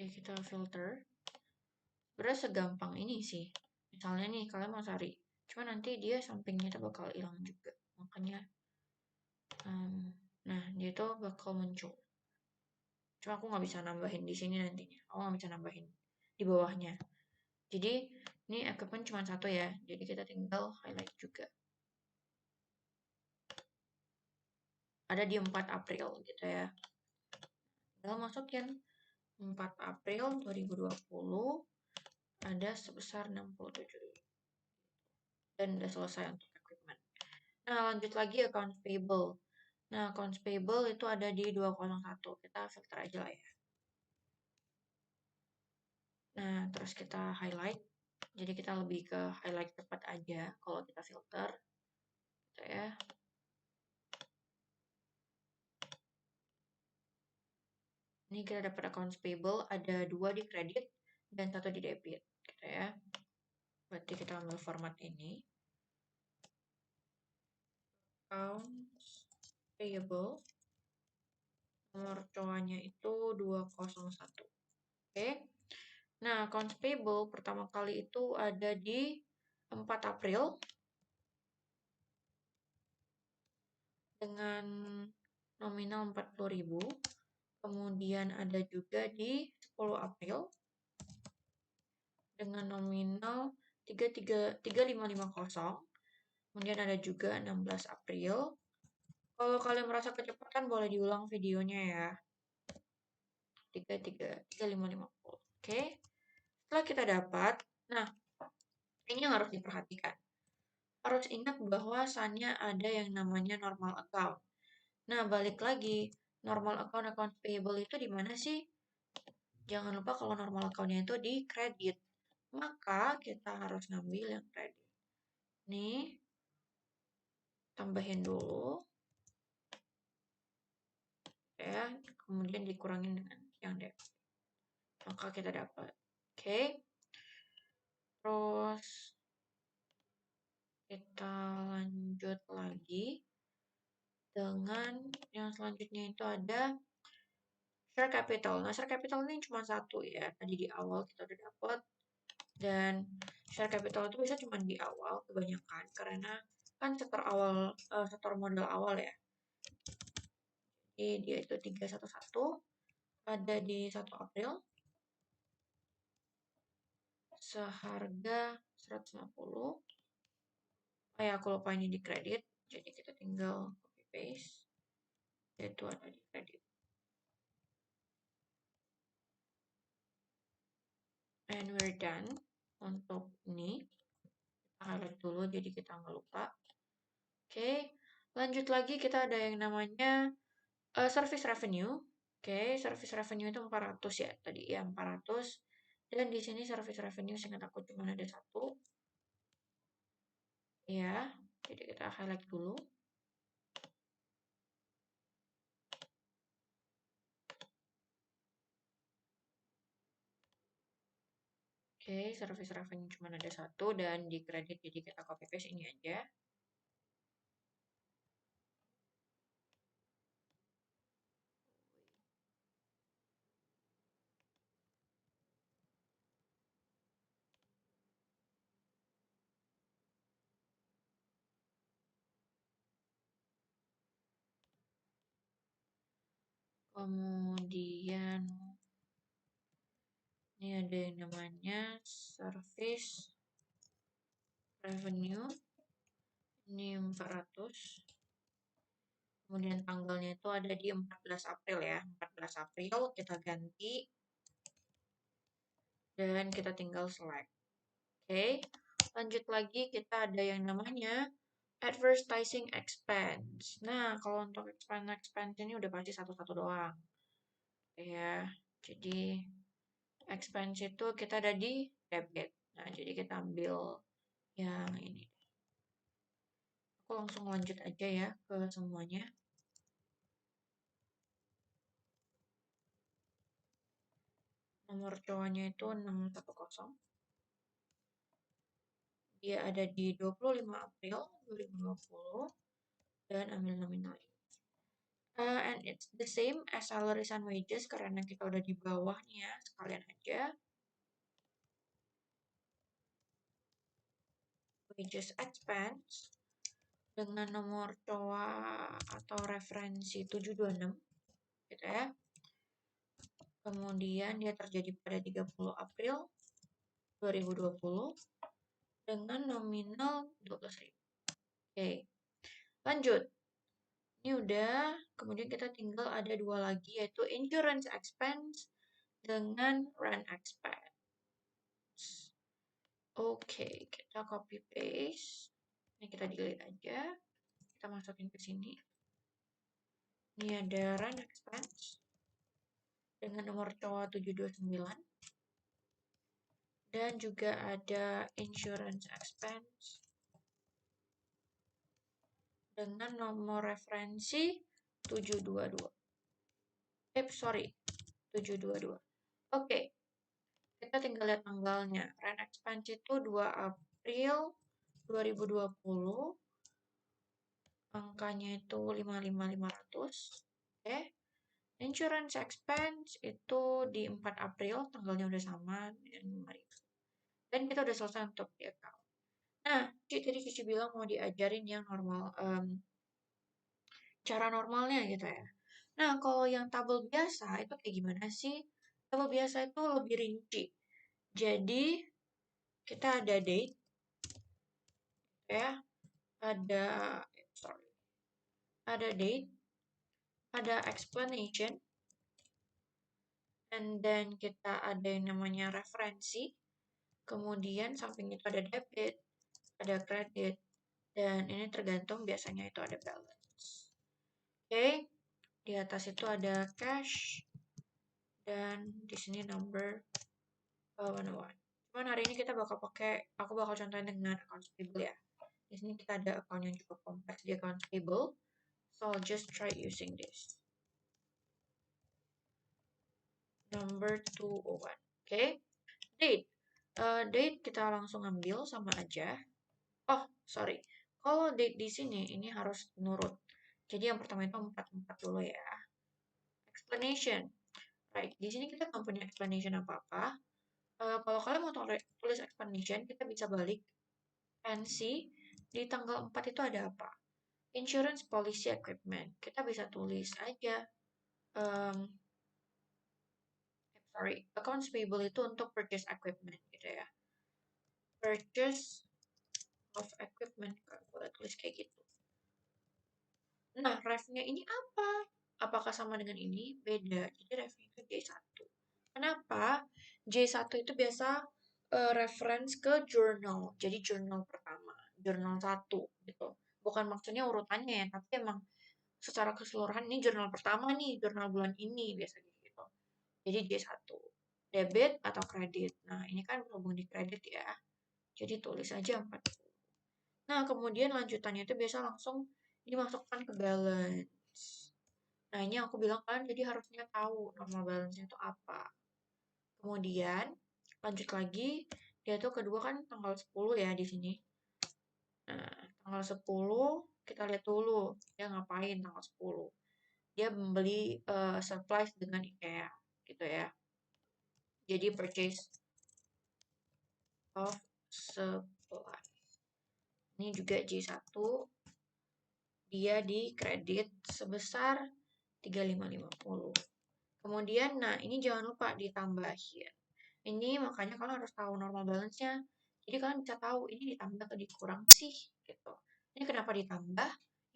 Jadi kita filter. Sebenarnya segampang ini sih. Misalnya nih kalian mau cari, cuma nanti dia sampingnya itu bakal hilang juga. Makanya, nah dia itu bakal muncul. Cuma aku nggak bisa nambahin di sini nantinya. Aku nggak bisa nambahin di bawahnya. Jadi ini equipment cuma satu ya. Jadi kita tinggal highlight juga. Ada di 4 April gitu ya. Tinggal masukin 4 April 2020 ada sebesar 67. Dan udah selesai untuk equipment. Nah, lanjut lagi accounts payable. Nah, accounts payable itu ada di 201. Kita filter aja lah ya. Nah, terus kita highlight. Jadi kita lebih ke highlight cepat aja kalau kita filter. Gitu ya. Ini kita dapat accounts payable ada 2 di kredit dan 1 di debit. Gitu ya. Berarti kita ambil format ini. Accounts payable. Nomor coanya itu 201. Oke. Nah, accounts payable pertama kali itu ada di 4 April dengan nominal 40.000. Kemudian ada juga di 10 April dengan nominal 3550. Kemudian ada juga 16 April. Kalau kalian merasa kecepatan boleh diulang videonya ya. 3550. Oke. Setelah kita dapat, nah ini yang harus diperhatikan. Harus ingat bahwasannya ada yang namanya normal account. Nah, balik lagi, normal account accounts payable itu di mana sih? Jangan lupa kalau normal account-nya itu di kredit. Maka kita harus ngambil yang kredit. Nih, tambahin dulu. Ya, kemudian dikurangin dengan yang debit. Maka kita dapat. Oke. Terus kita lanjut lagi dengan yang selanjutnya itu ada share capital. Nah, share capital ini cuma satu ya. Tadi di awal kita udah dapat. Dan share capital itu bisa cuma di awal kebanyakan karena kan sektor modal awal ya. Jadi dia itu 311 ada di 1 April seharga 150. Oh ya, aku lupa ini di kredit. Jadi kita tinggal copy paste. Itu ada di kredit. And we're done untuk ini. Kita highlight dulu jadi kita nggak lupa. Oke, lanjut lagi kita ada yang namanya service revenue. Oke, service revenue itu 400 ya tadi ya 400. Dan di sini service revenue seingat aku cuma ada satu. Ya, jadi kita highlight dulu. Oke, service revenue cuma ada satu dan di kredit jadi kita copy paste ini aja. Kemudian ini ada yang namanya service revenue. Ini 400. Kemudian tanggalnya itu ada di 14 April ya. 14 April kita ganti dan kita tinggal select. Oke, lanjut lagi kita ada yang namanya advertising expense. Nah, kalau untuk expense ini udah pasti satu-satu doang. Ya, jadi expense itu kita ada di debit. Nah, jadi kita ambil yang ini. Aku langsung lanjut aja ya ke semuanya. Nomor cowoknya itu 610. Dia ada di 25 April 2020 dan ambil nominal. And it's the same as salaries and wages karena kita udah di bawahnya, sekalian aja. Wages expense dengan nomor COA atau referensi 726 gitu ya. Kemudian dia terjadi pada 30 April 2020 dengan nominal 12.000. Oke, lanjut. Ini udah, kemudian kita tinggal ada dua lagi yaitu insurance expense dengan rent expense. Oke, kita copy paste. Ini kita delete aja. Kita masukin ke sini. Ini ada rent expense dengan nomor COA 729. Dan juga ada insurance expense dengan nomor referensi 722. Sorry, 722. Oke, kita tinggal lihat tanggalnya. Rent expense itu 2 April 2020. Angkanya itu 55.500. Oke. Insurance expense itu di 4 April, tanggalnya udah sama dengan 5.000. Dan kita udah selesai untuk di account. Nah, tadi Cici bilang mau diajarin yang normal, cara normalnya gitu ya. Nah, kalau yang tabel biasa itu kayak gimana sih? Tabel biasa itu lebih rinci. Jadi, kita ada date, ya, ada, sorry, ada date, ada explanation, and then kita ada yang namanya referensi, kemudian samping itu ada debit, ada credit, dan ini tergantung biasanya itu ada balance. Oke, di atas itu ada cash, dan di sini number 101. Cuman hari ini kita bakal aku bakal contohin dengan accounts payable ya. Di sini kita ada account yang cukup kompleks di accounts payable, so I'll just try using this. Number 201. Oke, date. Date kita langsung ambil sama aja. Oh, sorry. Kalau date di sini ini harus nurut. Jadi yang pertama itu 44 dulu ya. Explanation. Right, di sini kita nggak punya explanation apa-apa. Kalau kalian mau tulis explanation, kita bisa balik and see di tanggal 4 itu ada apa. Insurance policy equipment. Kita bisa tulis aja. Sorry, accounts payable itu untuk purchase equipment gitu ya. purchase of equipment, boleh tulis kayak gitu. Nah, refnya ini apa? Apakah sama dengan ini? Beda. Jadi refnya itu J1. Kenapa? J1 itu biasa reference ke journal. Jadi journal pertama, journal 1 gitu. Bukan maksudnya urutannya ya, tapi emang secara keseluruhan ini jurnal pertama nih, jurnal bulan ini biasanya gitu. Jadi J1. Debit atau kredit. Nah, ini kan berhubung di kredit ya. Jadi tulis aja 40. Nah, kemudian lanjutannya itu biasa langsung dimasukkan ke balance. Nah, ini aku bilang kan, jadi harusnya tahu normal balance-nya itu apa. Kemudian, lanjut lagi, dia tuh kedua kan tanggal 10 ya di sini. Nah, tanggal 10, kita lihat dulu, dia ngapain tanggal 10. Dia membeli supplies dengan IKEA, gitu ya. Jadi, purchase of supplies. Ini juga J1, dia di kredit sebesar 3550. Kemudian, nah ini jangan lupa ditambahin. Ini makanya kalian harus tahu normal balance-nya. Jadi kalian bisa tahu ini ditambah atau dikurang sih gitu. Ini kenapa ditambah?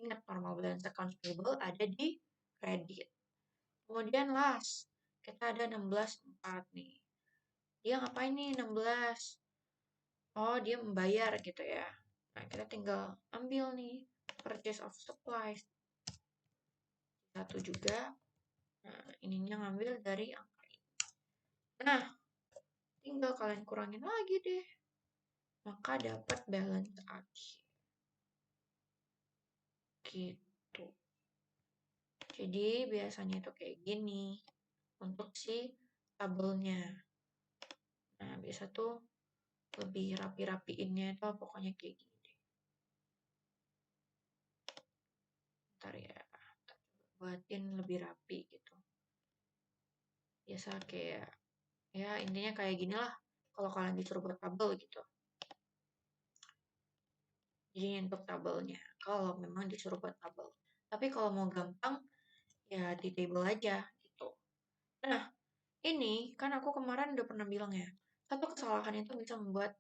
Ingat normal balance accounts payable ada di kredit. Kemudian last, kita ada 16.4 nih. Dia ngapain nih 16? Oh, dia membayar gitu ya. Nah, kita tinggal ambil nih purchase of supplies. Satu juga. Nah, ininya ngambil dari angka ini. Nah, tinggal kalian kurangin lagi deh. Maka dapat balance akhir. Gitu. Jadi biasanya itu kayak gini untuk si tabelnya. Nah, biasa tuh lebih rapi-rapiinnya itu pokoknya kayak gini deh. Ntar ya, buatin lebih rapi gitu. Biasa kayak, ya intinya kayak gini lah kalau kalian disuruh buat tabel gitu. Jadi untuk tabelnya, kalau memang disuruh buat tabel. Tapi kalau mau gampang, ya di table aja gitu. Nah, ini kan aku kemarin udah pernah bilang ya, satu kesalahan itu bisa membuat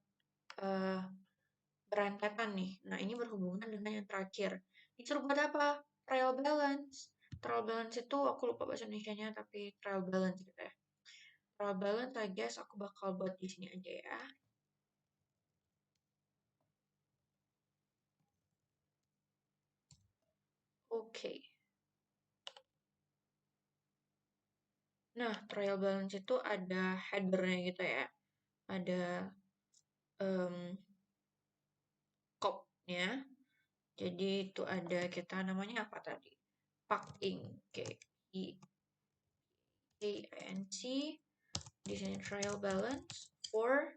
berentetan nih. Nah, ini berhubungan dengan yang terakhir. Disuruh buat apa? Trial balance. Trial balance itu aku lupa bahasa Indonesianya, tapi trial balance gitu ya. Trial balance, I guess aku bakal buat di sini aja ya. Oke. Nah, trial balance itu ada header-nya gitu ya. Ada cop-nya. Jadi itu ada kita namanya apa tadi? Packing. K-I-N-C. Di sini trial balance for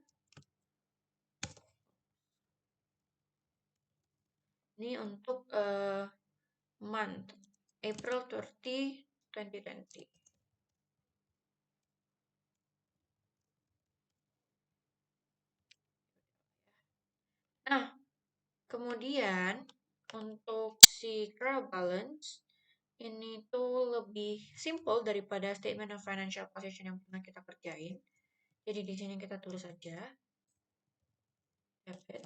ini untuk month April 30, 2020. Nah, kemudian untuk si trial balance ini tuh lebih simple daripada statement of financial position yang pernah kita kerjain. Jadi di sini kita tulis aja debit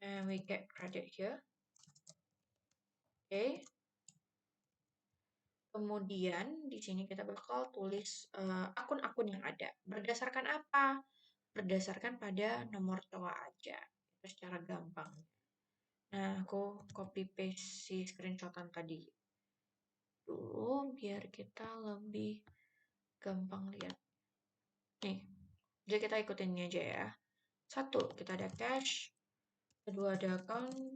and we get credit here. Oke. Kemudian di sini kita bakal tulis akun-akun yang ada. Berdasarkan apa? Berdasarkan pada nomor toa aja. Itu secara gampang. Nah, aku copy paste si screenshotan tadi dulu biar kita lebih gampang lihat. Nih, jadi kita ikutin ini aja ya. Satu, kita ada cash. Kedua ada account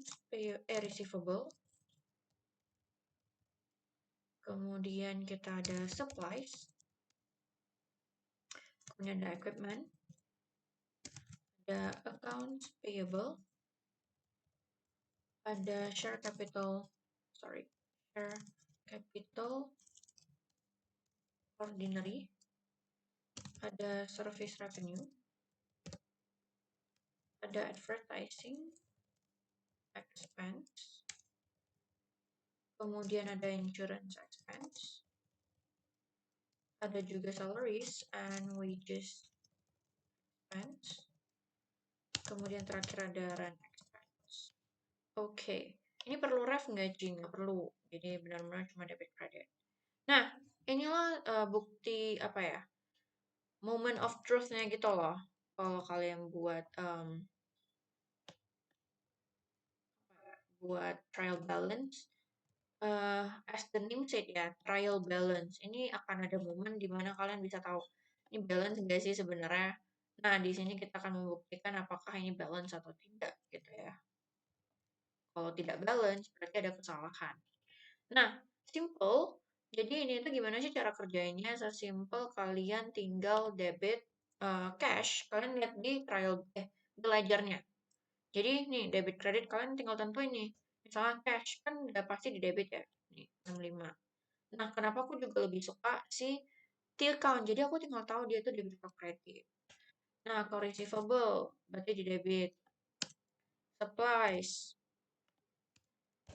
receivable. Kemudian kita ada supplies. Kemudian ada equipment. Ada accounts payable. Ada share capital ordinary. Ada service revenue. Ada advertising expense. Kemudian ada insurance expense. Ada juga salaries and wages expense. kemudian terakhir ada rent expense. Oke, ini perlu ref nggak, Jing? Nggak perlu. Jadi benar-benar cuma debit credit. Nah, inilah bukti apa ya? Moment of truth-nya gitu loh. Kalau kalian buat trial balance, as the name said ya, trial balance. Ini akan ada momen di mana kalian bisa tahu ini balance nggak sih sebenarnya. Nah, di sini kita akan membuktikan apakah ini balance atau tidak gitu ya. Kalau tidak balance, berarti ada kesalahan. Nah, simple. Jadi ini tuh gimana sih cara kerjanya? Sesimpel kalian tinggal debit cash. Kalian lihat di di ledgernya. Jadi nih debit kredit kalian tinggal tentuin nih. Misalnya cash kan udah pasti di debit ya. Nih 65. Nah, kenapa aku juga lebih suka si T account. Jadi aku tinggal tahu dia itu debit atau kredit. Nah, kalau receivable berarti di debit. Supplies,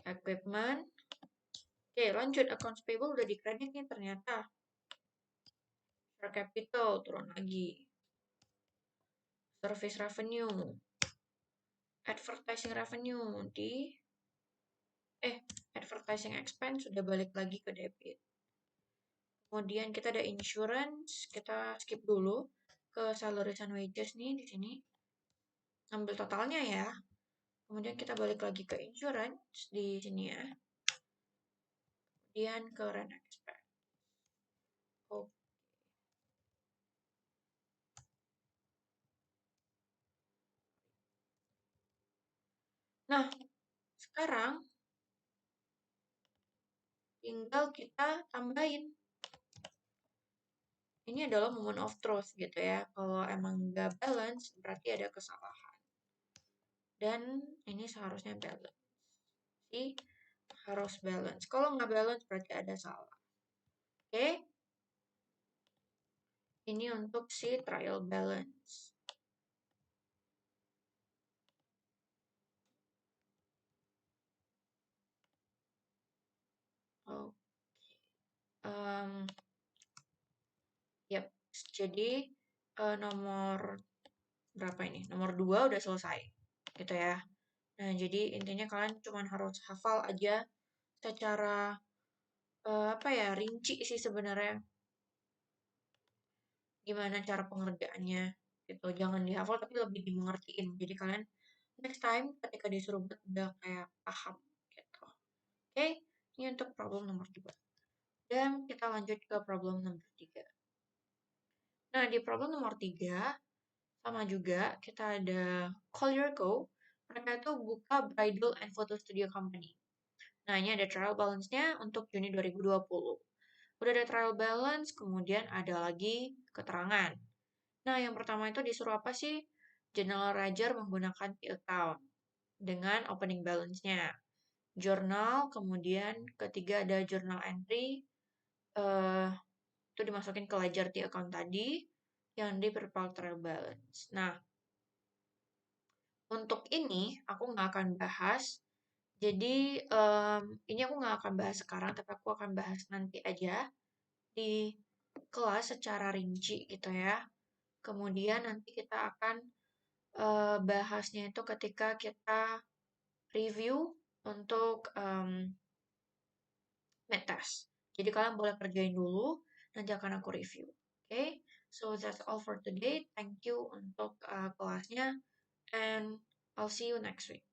equipment. Oke, lanjut accounts payable udah di kredit nih ternyata. Share capital turun lagi. Service revenue. Advertising revenue advertising expense sudah balik lagi ke debit. Kemudian kita ada insurance, kita skip dulu ke salaries and wages nih di sini. Ambil totalnya ya. Kemudian kita balik lagi ke insurance di sini ya. Kemudian ke rent expense. Oh. Nah, sekarang tinggal kita tambahin. Ini adalah moment of truth gitu ya. Kalau emang nggak balance, berarti ada kesalahan. Dan ini seharusnya balance. See? Harus balance. Kalau nggak balance, berarti ada salah. Oke? Ini untuk si trial balance. Oh. Yap. Jadi nomor berapa ini? Nomor 2 udah selesai. Gitu ya. Nah, jadi intinya kalian cuma harus hafal aja secara apa ya, rinci sih sebenarnya. Gimana cara pengerjaannya gitu. Jangan dihafal tapi lebih dimengertiin. Jadi kalian next time ketika disuruh buat udah kayak paham gitu. Oke, ini untuk problem nomor 2. Dan kita lanjut ke problem nomor 3. Nah, di problem nomor 3, sama juga kita ada Collier Co. Mereka itu buka bridal and photo studio company. Nah, ini ada trial balance-nya untuk Juni 2020. Udah ada trial balance, kemudian ada lagi keterangan. Nah, yang pertama itu disuruh apa sih? General ledger menggunakan P-account dengan opening balance-nya. Journal, kemudian ketiga ada journal entry, itu dimasukin ke ledger di account tadi yang di purple trial balance. Nah, untuk ini aku nggak akan bahas. Jadi ini aku nggak akan bahas sekarang, tapi aku akan bahas nanti aja di kelas secara rinci gitu ya. Kemudian nanti kita akan bahasnya itu ketika kita review untuk test. Jadi kalian boleh kerjain dulu, nanti akan aku review. Oke, okay? So that's all for today. Thank you untuk kelasnya, and I'll see you next week.